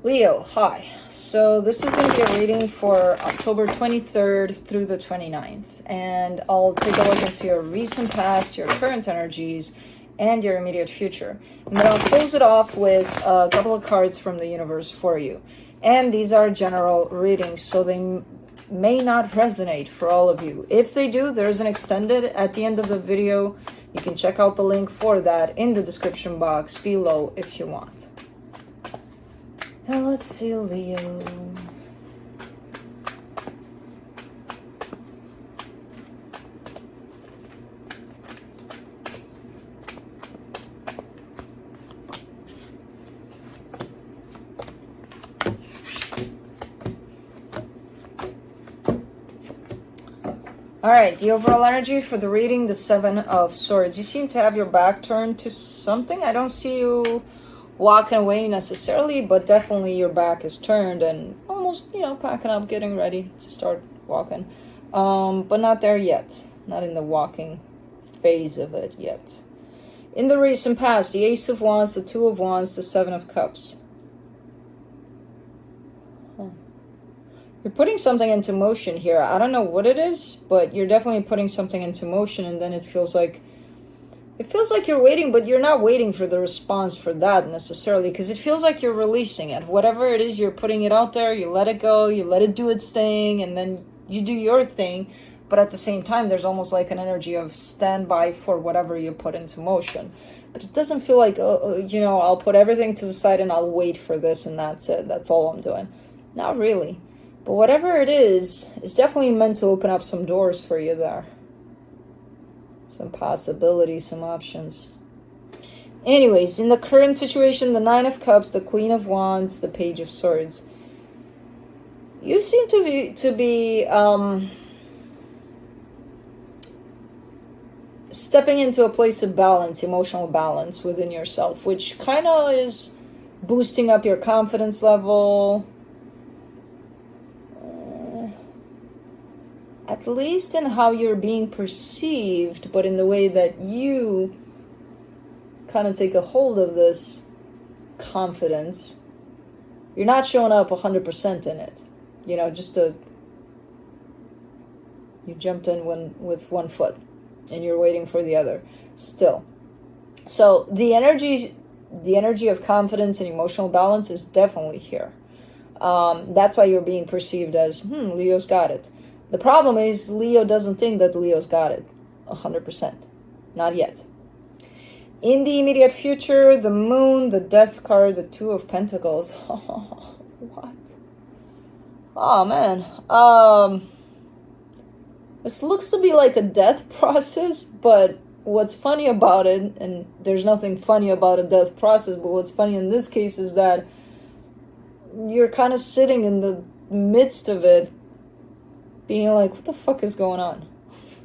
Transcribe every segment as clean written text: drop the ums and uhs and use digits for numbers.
Leo, hi. So this is going to be a reading for October 23rd through the 29th. And I'll take a look into your recent past, your current energies, and your immediate future. And then I'll close it off with a couple of cards from the universe for you. And these are general readings, so they may not resonate for all of you. If they do, there's an extended at the end of the video. You can check out the link for that in the description box below if you want. Now let's see, Leo. All right, the overall energy for the reading, the Seven of Swords. You seem to have your back turned to something. I don't see you walking away necessarily, but definitely your back is turned and almost, packing up, getting ready to start walking. But not there yet. Not in the walking phase of it yet. In the recent past, the Ace of Wands, the Two of Wands, the Seven of Cups. You're putting something into motion here. I don't know what it is, but you're definitely putting something into motion, and then it feels like you're waiting, but you're not waiting for the response for that necessarily, because it feels like you're releasing it. Whatever it is, you're putting it out there, you let it go, you let it do its thing, and then you do your thing. But at the same time, there's almost like an energy of standby for whatever you put into motion. But it doesn't feel like, I'll put everything to the side and I'll wait for this and that's it. That's all I'm doing. Not really. But whatever it is, it's definitely meant to open up some doors for you there. Some possibilities, some options. Anyways, in the current situation, the Nine of Cups, the Queen of Wands, the Page of Swords. You seem to be stepping into a place of balance, emotional balance within yourself, which kind of is boosting up your confidence level. At least in how you're being perceived, but in the way that you kind of take a hold of this confidence. You're not showing up 100% in it. You jumped in with one foot and you're waiting for the other still. So the energy of confidence and emotional balance is definitely here. That's why you're being perceived as, Leo's got it. The problem is Leo doesn't think that Leo's got it 100%. Not yet. In the immediate future, the Moon, the Death card, the Two of Pentacles. What? Oh, man. This looks to be like a death process, but what's funny about it, and there's nothing funny about a death process, but what's funny in this case is that you're kind of sitting in the midst of it, being like, what the fuck is going on?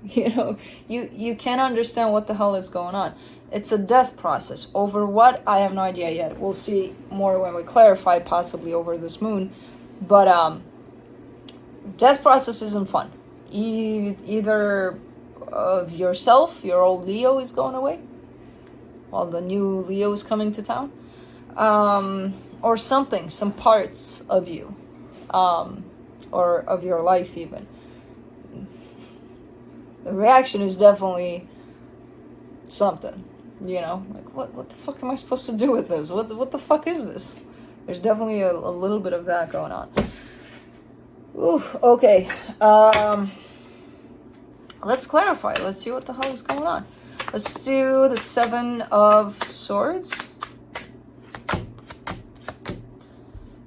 You can't understand what the hell is going on. It's a death process. Over what? I have no idea yet. We'll see more when we clarify, possibly over this moon. But death process isn't fun. Either of yourself, your old Leo is going away, while the new Leo is coming to town. Or something, some parts of you. Or of your life even. The reaction is definitely something, like what the fuck am I supposed to do with this? What the fuck is this? There's definitely a little bit of that going on. Ooh, okay. Let's clarify. Let's see what the hell is going on. Let's do the Seven of Swords.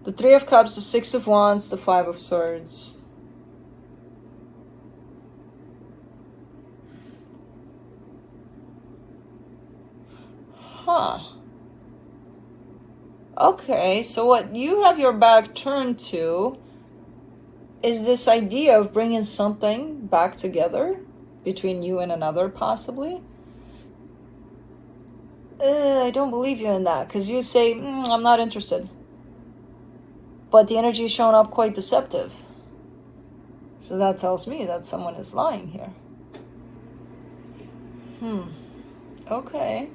The Three of Cups, the Six of Wands, the Five of Swords. Huh. Okay, so what you have your back turned to is this idea of bringing something back together between you and another, possibly. I don't believe you in that, because you say, I'm not interested. But the energy is showing up quite deceptive. So that tells me that someone is lying here. Okay.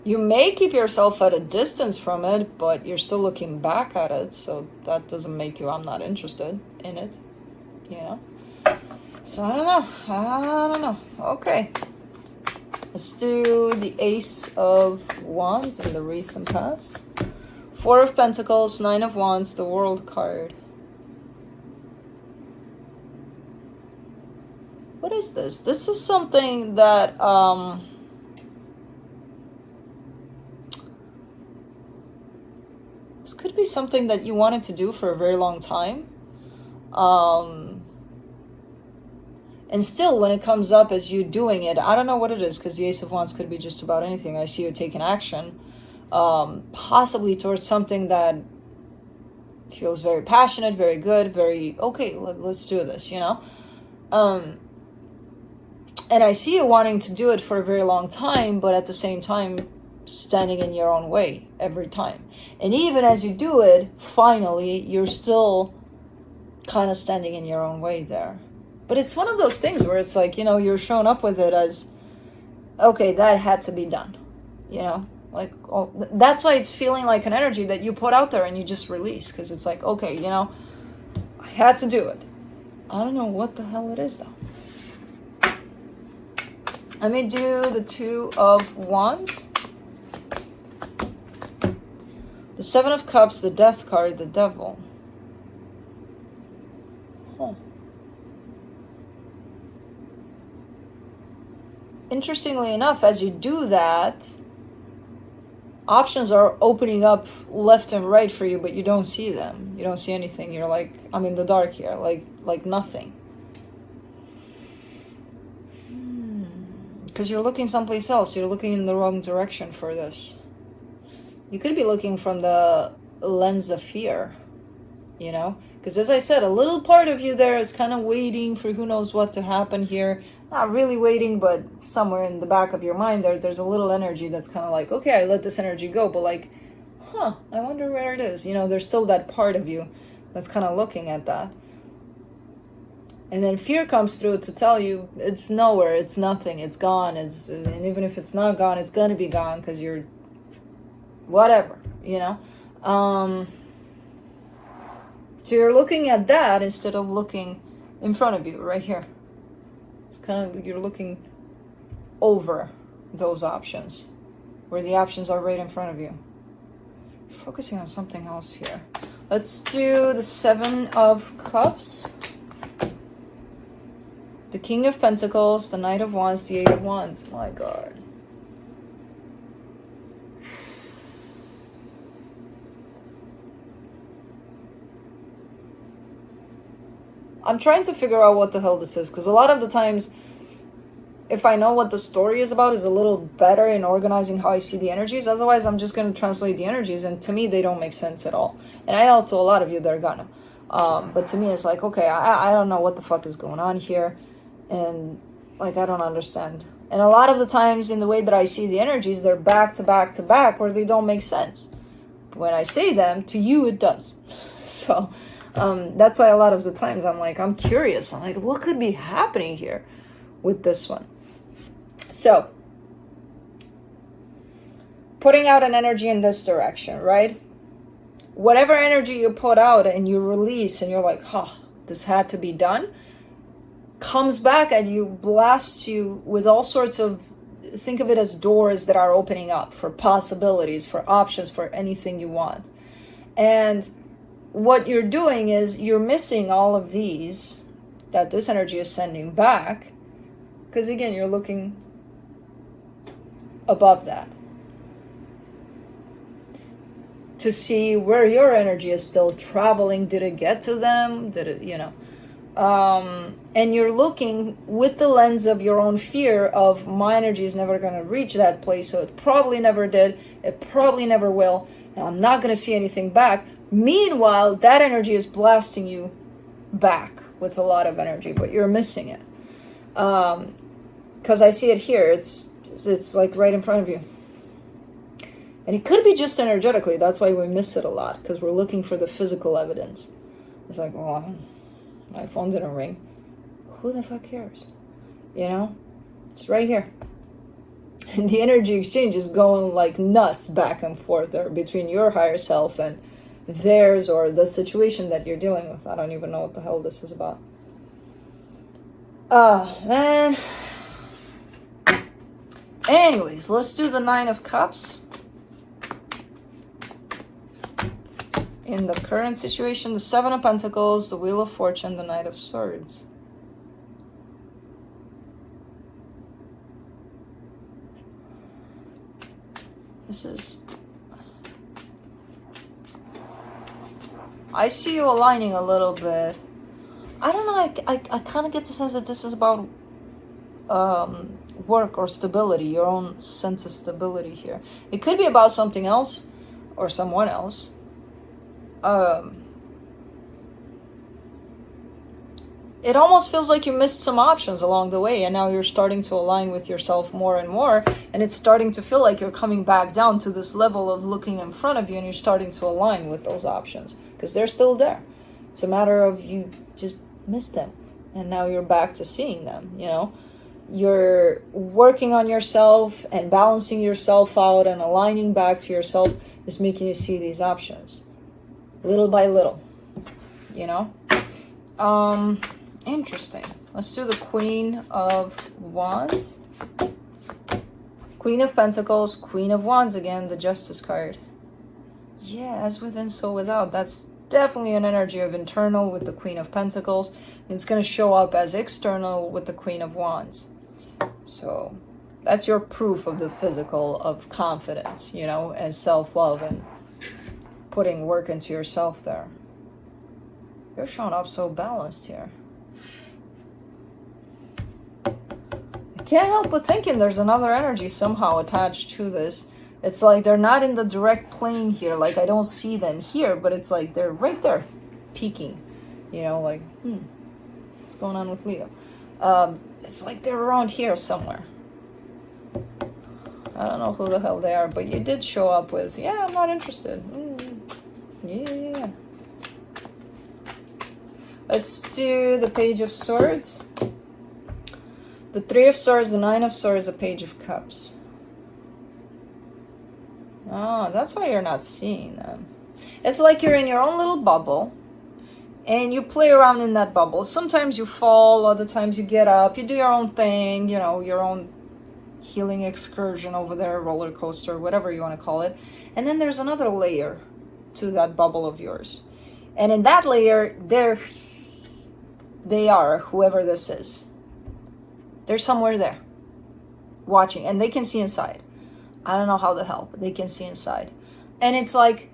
You may keep yourself at a distance from it, but you're still looking back at it, so that doesn't make you, I'm not interested in it, you know? So I don't know. Okay. Let's do the Ace of Wands in the recent past. Four of Pentacles, Nine of Wands, the World card. What is this? This is something that, this could be something that you wanted to do for a very long time. And still, when it comes up as you doing it, I don't know what it is, because the Ace of Wands could be just about anything. I see you taking action, possibly towards something that feels very passionate, very good, very, okay, let's do this, you know? And I see you wanting to do it for a very long time, but at the same time, standing in your own way every time. And even as you do it, finally, you're still kind of standing in your own way there. But it's one of those things where it's like, you know, you're showing up with it as, okay, that had to be done, you know? Like, oh, that's why it's feeling like an energy that you put out there and you just release, because it's like, okay, you know, I had to do it. I don't know what the hell it is, though. Let me do the Two of Wands. The Seven of Cups, the Death card, the Devil. Huh. Interestingly enough, as you do that, options are opening up left and right for you, but you don't see them. You don't see anything. You're like, I'm in the dark here, like nothing. Because you're looking someplace else. You're looking in the wrong direction for this. You could be looking from the lens of fear, you know? Because as I said, a little part of you there is kind of waiting for who knows what to happen here. Not really waiting, but somewhere in the back of your mind there's a little energy that's kind of like, okay, I let this energy go, but like, I wonder where it is. You know, there's still that part of you that's kind of looking at that. And then fear comes through to tell you it's nowhere, it's nothing, it's gone. And even if it's not gone, it's going to be gone because you're whatever, you know. So you're looking at that instead of looking in front of you right here. It's kind of, you're looking over those options where the options are right in front of you. You're focusing on something else here. Let's do the Seven of Cups. The King of Pentacles, the Knight of Wands, the Eight of Wands. My God. I'm trying to figure out what the hell this is, because a lot of the times, if I know what the story is about, is a little better in organizing how I see the energies. Otherwise, I'm just going to translate the energies, and to me, they don't make sense at all. And I know to a lot of you, they're gonna. But to me, it's like, okay, I don't know what the fuck is going on here. And like, I don't understand. And a lot of the times in the way that I see the energies, they're back to back to back where they don't make sense. But when I say them, to you it does. So that's why a lot of the times I'm like, I'm curious. I'm like, what could be happening here with this one? So putting out an energy in this direction, right? Whatever energy you put out and you release and you're like, this had to be done, comes back and you blasts you with all sorts of, think of it as doors that are opening up for possibilities, for options, for anything you want. And what you're doing is you're missing all of these that this energy is sending back, because again, you're looking above that to see where your energy is still traveling. Did it get to them? Did it, you know? And you're looking with the lens of your own fear of, my energy is never going to reach that place, so it probably never did, it probably never will, and I'm not going to see anything back. Meanwhile, that energy is blasting you back with a lot of energy, but you're missing it. Because I see it here, it's like right in front of you. And it could be just energetically, that's why we miss it a lot, because we're looking for the physical evidence. It's like, well, my phone didn't ring. Who the fuck cares? You know? It's right here. And the energy exchange is going like nuts back and forth there between your higher self and theirs, or the situation that you're dealing with. I don't even know what the hell this is about. Man. Anyways, let's do the Nine of Cups. In the current situation, the Seven of Pentacles, the Wheel of Fortune, the Knight of Swords. This is... I see you aligning a little bit. I don't know, I kind of get the sense that this is about work or stability, your own sense of stability here. It could be about something else or someone else. It almost feels like you missed some options along the way, and now you're starting to align with yourself more and more, and it's starting to feel like you're coming back down to this level of looking in front of you, and you're starting to align with those options because they're still there. It's a matter of you just missed them, and now you're back to seeing them. You know, you're working on yourself and balancing yourself out, and aligning back to yourself is making you see these options little by little, you know. Interesting. Let's do the Queen of Wands, Queen of Pentacles, Queen of Wands again, the Justice card. Yeah, as within, so without. That's definitely an energy of internal with the Queen of Pentacles. It's going to show up as external with the Queen of Wands. So that's your proof of the physical, of confidence, you know, and self-love, and putting work into yourself there. You're showing up so balanced here. I can't help but thinking there's another energy somehow attached to this. It's like they're not in the direct plane here. Like I don't see them here, but it's like they're right there, peeking. You know, like, what's going on with Leo? It's like they're around here somewhere. I don't know who the hell they are, but you did show up with, yeah, I'm not interested. Yeah. Let's do the Page of Swords, the Three of Swords, the Nine of Swords, the Page of Cups. Oh, that's why you're not seeing them. It's like you're in your own little bubble, and you play around in that bubble. Sometimes you fall, other times you get up, you do your own thing, you know, your own healing excursion over there, roller coaster, whatever you want to call it. And then there's another layer to that bubble of yours. And in that layer, they are, whoever this is. They're somewhere there, watching, and they can see inside. I don't know how the hell, but they can see inside. And it's like,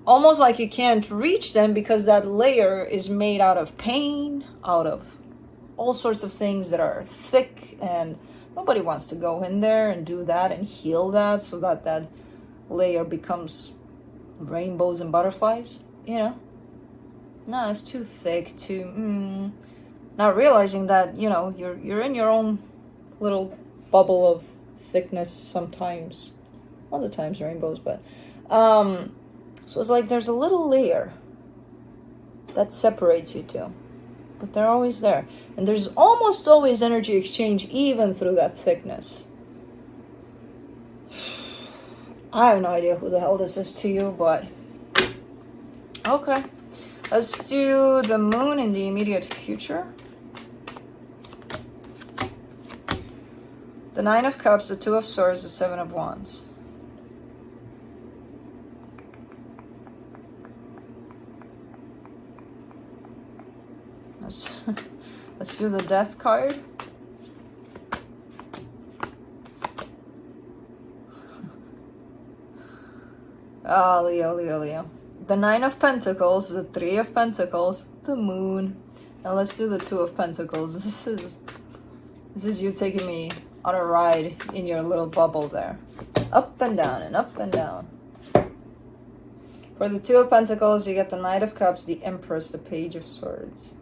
almost like you can't reach them because that layer is made out of pain, out of all sorts of things that are thick, and nobody wants to go in there and do that and heal that so that that layer becomes rainbows and butterflies, you know? No, it's too thick, too, not realizing that, you know, you're in your own little bubble of thickness sometimes. Other times rainbows, but, so it's like there's a little layer that separates you two, but they're always there. And there's almost always energy exchange even through that thickness. I have no idea who the hell this is to you, but okay. Let's do the Moon in the immediate future. The Nine of Cups, the Two of Swords, the Seven of Wands. Let's do the Death card. Ah, Leo, Leo, Leo. The Nine of Pentacles, the Three of Pentacles, the Moon. Now let's do the Two of Pentacles. This is you taking me on a ride in your little bubble there. Up and down and up and down. For the Two of Pentacles, you get the Knight of Cups, the Empress, the Page of Swords.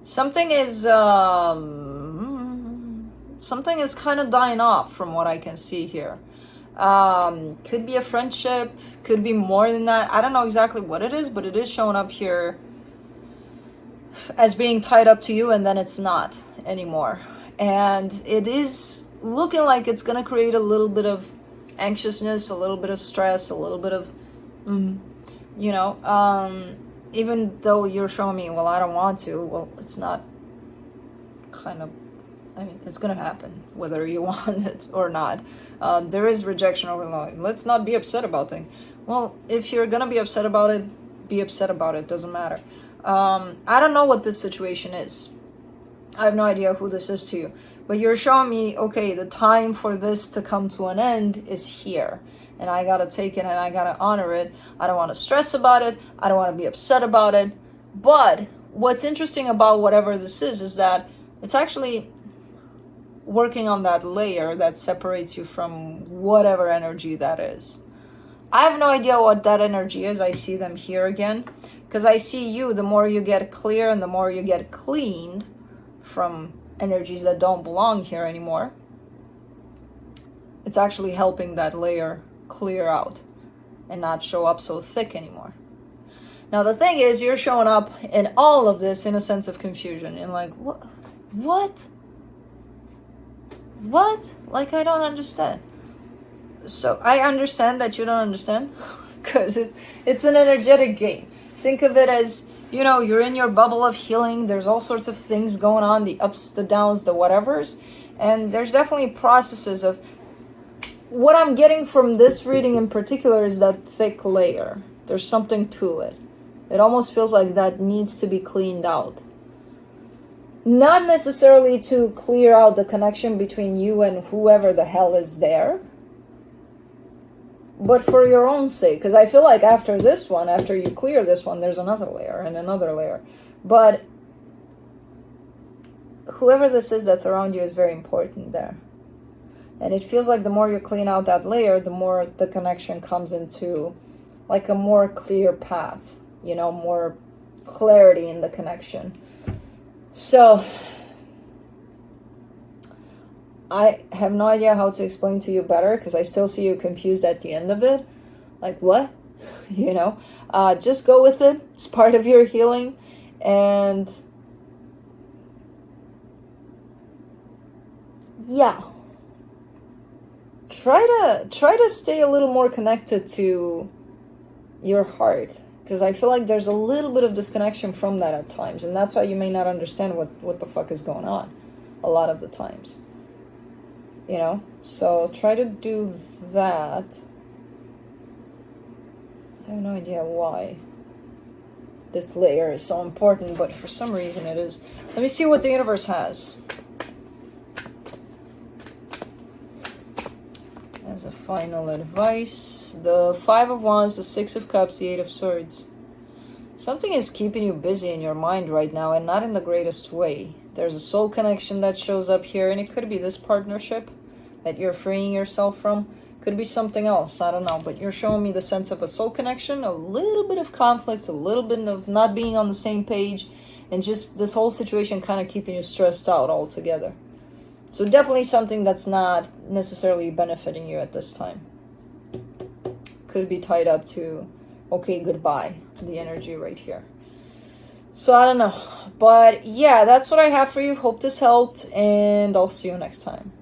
Something is, something is kind of dying off from what I can see here. Could be a friendship, could be more than that. I don't know exactly what it is, but it is showing up here as being tied up to you, and then it's not anymore. And it is looking like it's going to create a little bit of anxiousness, a little bit of stress, a little bit of, even though you're showing me, well, I don't want to, well, it's not kind of, I mean, it's going to happen whether you want it or not. There is rejection over like, let's not be upset about things. Well, if you're going to be upset about it, be upset about it. Doesn't matter. I don't know what this situation is. I have no idea who this is to you. But you're showing me, okay, the time for this to come to an end is here. And I got to take it and I got to honor it. I don't want to stress about it. I don't want to be upset about it. But what's interesting about whatever this is that it's actually working on that layer that separates you from whatever energy that is. I have no idea what that energy is. I see them here again. Because I see you, the more you get clear and the more you get cleaned from energies that don't belong here anymore, it's actually helping that layer clear out and not show up so thick anymore. Now the thing is, you're showing up in all of this in a sense of confusion. And like, what? Like, I don't understand. So I understand that you don't understand, because it's an energetic game. Think of it as, you're in your bubble of healing. There's all sorts of things going on, the ups, the downs, the whatevers. And there's definitely processes of, what I'm getting from this reading in particular is that thick layer. There's something to it. It almost feels like that needs to be cleaned out. Not necessarily to clear out the connection between you and whoever the hell is there, but for your own sake. Because I feel like after this one, after you clear this one, there's another layer and another layer. But whoever this is that's around you is very important there. And it feels like the more you clean out that layer, the more the connection comes into like a more clear path, more clarity in the connection. So I have no idea how to explain to you better, because I still see you confused at the end of it. Like, what? Just go with it. It's part of your healing. And yeah. Try to stay a little more connected to your heart, because I feel like there's a little bit of disconnection from that at times, and that's why you may not understand what the fuck is going on a lot of the times. So try to do that. I have no idea why this layer is so important, but for some reason it is. Let me see what the universe has as a final advice. The 5 of Wands, the 6 of Cups, the 8 of Swords. Something is keeping you busy in your mind right now, and not in the greatest way. There's a soul connection that shows up here, and it could be this partnership that you're freeing yourself from. Could be something else, I don't know. But you're showing me the sense of a soul connection, a little bit of conflict, a little bit of not being on the same page, and just this whole situation kind of keeping you stressed out altogether. So definitely something that's not necessarily benefiting you at this time. Could be tied up to, okay, goodbye, the energy right here. So I don't know. But yeah, that's what I have for you. Hope this helped, and I'll see you next time.